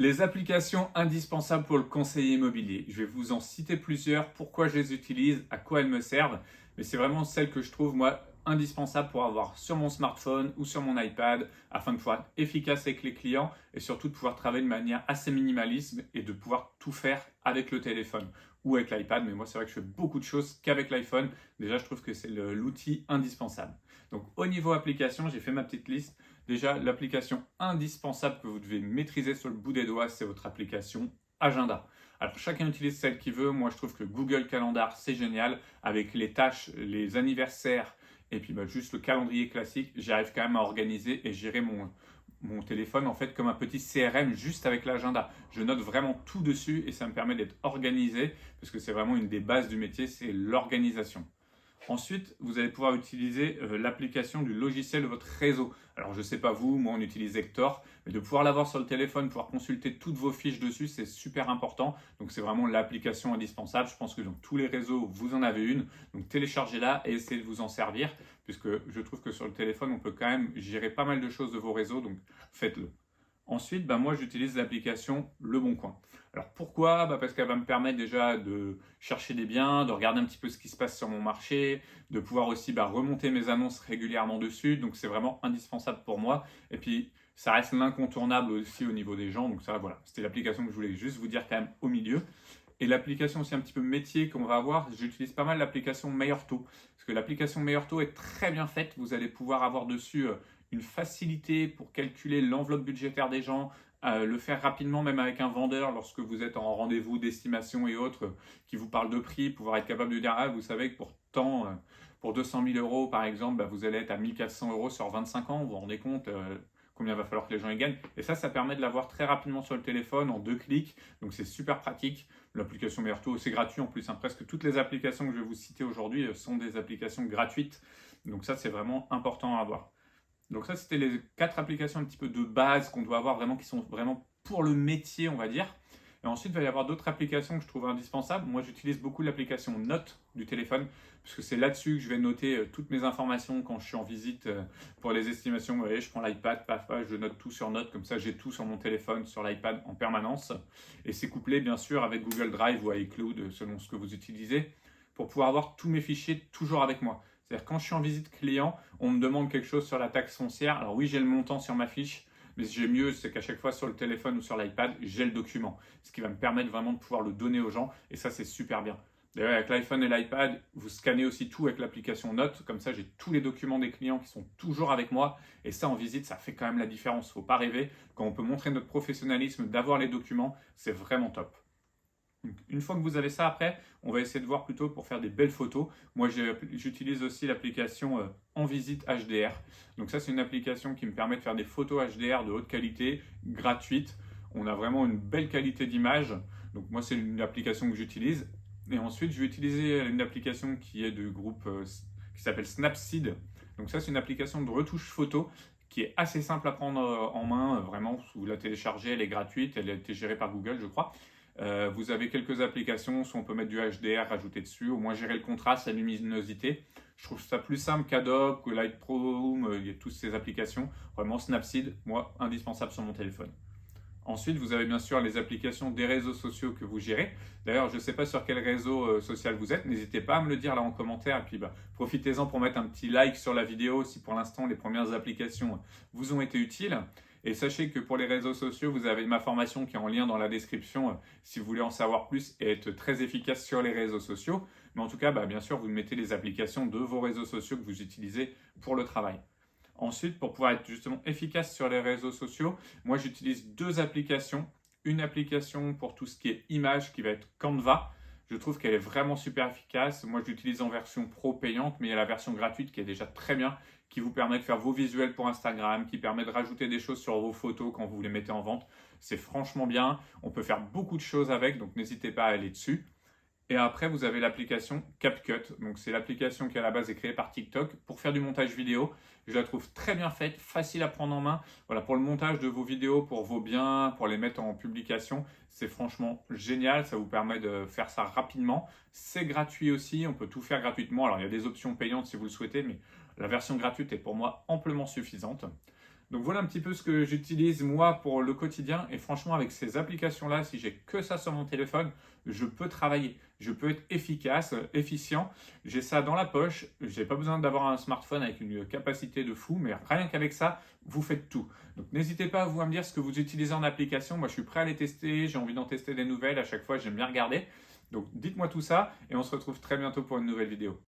Les applications indispensables pour le conseiller immobilier. Je vais vous en citer plusieurs, pourquoi je les utilise, à quoi elles me servent, mais c'est vraiment celles que je trouve, moi, indispensables pour avoir sur mon smartphone ou sur mon iPad, afin de pouvoir être efficace avec les clients et surtout de pouvoir travailler de manière assez minimaliste et de pouvoir tout faire avec le téléphone ou avec l'iPad. Mais moi, c'est vrai que je fais beaucoup de choses qu'avec l'iPhone. Déjà, je trouve que c'est l'outil indispensable. Donc, au niveau application, j'ai fait ma petite liste. Déjà, l'application indispensable que vous devez maîtriser sur le bout des doigts, c'est votre application Agenda. Alors, chacun utilise celle qu'il veut. Moi, je trouve que Google Calendar, c'est génial. Avec les tâches, les anniversaires et puis juste le calendrier classique, j'arrive quand même à organiser et gérer mon téléphone en fait comme un petit CRM juste avec l'agenda. Je note vraiment tout dessus et ça me permet d'être organisé parce que c'est vraiment une des bases du métier, c'est l'organisation. Ensuite, vous allez pouvoir utiliser l'application du logiciel de votre réseau. Alors, je ne sais pas vous, moi on utilise Hector, mais de pouvoir l'avoir sur le téléphone, pouvoir consulter toutes vos fiches dessus, c'est super important. Donc, c'est vraiment l'application indispensable. Je pense que dans tous les réseaux, vous en avez une. Donc, téléchargez-la et essayez de vous en servir, puisque je trouve que sur le téléphone, on peut quand même gérer pas mal de choses de vos réseaux. Donc, faites-le. Ensuite, moi j'utilise l'application Le Bon Coin. Alors pourquoi? Parce qu'elle va me permettre déjà de chercher des biens, de regarder un petit peu ce qui se passe sur mon marché, de pouvoir aussi remonter mes annonces régulièrement dessus. Donc c'est vraiment indispensable pour moi. Et puis ça reste l'incontournable aussi au niveau des gens. Donc ça, voilà, c'était l'application que je voulais juste vous dire quand même au milieu. Et l'application aussi un petit peu métier qu'on va avoir, j'utilise pas mal l'application Meilleur Taux. Parce que l'application Meilleur Taux est très bien faite. Vous allez pouvoir avoir dessus une facilité pour calculer l'enveloppe budgétaire des gens, le faire rapidement même avec un vendeur lorsque vous êtes en rendez-vous d'estimation et autres qui vous parle de prix, pouvoir être capable de dire ah vous savez que pour tant, pour 200 000 euros par exemple, vous allez être à 1400 euros sur 25 ans, vous vous rendez compte combien va falloir que les gens y gagnent. Et ça permet de l'avoir très rapidement sur le téléphone en 2 clics, donc c'est super pratique. L'application Meilleur Taux, c'est gratuit en plus, hein. Presque toutes les applications que je vais vous citer aujourd'hui sont des applications gratuites, donc ça c'est vraiment important à avoir. Donc ça, c'était les 4 applications un petit peu de base qu'on doit avoir vraiment, qui sont vraiment pour le métier, on va dire. Et ensuite, il va y avoir d'autres applications que je trouve indispensables. Moi, j'utilise beaucoup l'application Notes du téléphone, parce que c'est là-dessus que je vais noter toutes mes informations quand je suis en visite pour les estimations. Vous voyez, je prends l'iPad, paf, paf, je note tout sur Notes, comme ça j'ai tout sur mon téléphone, sur l'iPad en permanence. Et c'est couplé, bien sûr, avec Google Drive ou iCloud, selon ce que vous utilisez, pour pouvoir avoir tous mes fichiers toujours avec moi. C'est-à-dire quand je suis en visite client, on me demande quelque chose sur la taxe foncière. Alors oui, j'ai le montant sur ma fiche, mais ce que j'ai mieux, c'est qu'à chaque fois sur le téléphone ou sur l'iPad, j'ai le document. Ce qui va me permettre vraiment de pouvoir le donner aux gens. Et ça, c'est super bien. D'ailleurs, avec l'iPhone et l'iPad, vous scannez aussi tout avec l'application Notes. Comme ça, j'ai tous les documents des clients qui sont toujours avec moi. Et ça, en visite, ça fait quand même la différence. Il ne faut pas rêver. Quand on peut montrer notre professionnalisme, d'avoir les documents, c'est vraiment top. Donc, une fois que vous avez ça, après, on va essayer de voir plutôt pour faire des belles photos. Moi, j'utilise aussi l'application En Visite HDR. Donc ça, c'est une application qui me permet de faire des photos HDR de haute qualité, gratuite. On a vraiment une belle qualité d'image. Donc moi, c'est une application que j'utilise. Et ensuite, je vais utiliser une application qui est du groupe qui s'appelle Snapseed. Donc ça, c'est une application de retouche photo qui est assez simple à prendre en main. Vraiment, vous la téléchargez, elle est gratuite. Elle a été gérée par Google, je crois. Vous avez quelques applications, soit on peut mettre du HDR rajouté dessus, au moins gérer le contraste, la luminosité. Je trouve ça plus simple qu'Adobe, que Lightroom, il y a toutes ces applications. Vraiment Snapseed, moi, indispensable sur mon téléphone. Ensuite, vous avez bien sûr les applications des réseaux sociaux que vous gérez. D'ailleurs, je ne sais pas sur quel réseau social vous êtes. N'hésitez pas à me le dire là en commentaire. Et puis, profitez-en pour mettre un petit like sur la vidéo si pour l'instant les premières applications vous ont été utiles. Et sachez que pour les réseaux sociaux, vous avez ma formation qui est en lien dans la description si vous voulez en savoir plus et être très efficace sur les réseaux sociaux. Mais en tout cas, bien sûr, vous mettez les applications de vos réseaux sociaux que vous utilisez pour le travail. Ensuite, pour pouvoir être justement efficace sur les réseaux sociaux, moi j'utilise 2 applications. Une application pour tout ce qui est image qui va être Canva. Je trouve qu'elle est vraiment super efficace. Moi je l'utilise en version pro payante, mais il y a la version gratuite qui est déjà très bien, qui vous permet de faire vos visuels pour Instagram, qui permet de rajouter des choses sur vos photos quand vous les mettez en vente. C'est franchement bien. On peut faire beaucoup de choses avec, donc n'hésitez pas à aller dessus. Et après, vous avez l'application CapCut. Donc, c'est l'application qui à la base est créée par TikTok pour faire du montage vidéo. Je la trouve très bien faite, facile à prendre en main. Voilà, pour le montage de vos vidéos, pour vos biens, pour les mettre en publication, c'est franchement génial. Ça vous permet de faire ça rapidement. C'est gratuit aussi, on peut tout faire gratuitement. Alors, il y a des options payantes si vous le souhaitez, mais la version gratuite est pour moi amplement suffisante. Donc voilà un petit peu ce que j'utilise moi pour le quotidien et franchement avec ces applications-là, si j'ai que ça sur mon téléphone, je peux travailler, je peux être efficace, efficient. J'ai ça dans la poche, j'ai pas besoin d'avoir un smartphone avec une capacité de fou, mais rien qu'avec ça, vous faites tout. Donc n'hésitez pas vous à me dire ce que vous utilisez en application. Moi je suis prêt à les tester, j'ai envie d'en tester des nouvelles à chaque fois, j'aime bien regarder. Donc dites-moi tout ça et on se retrouve très bientôt pour une nouvelle vidéo.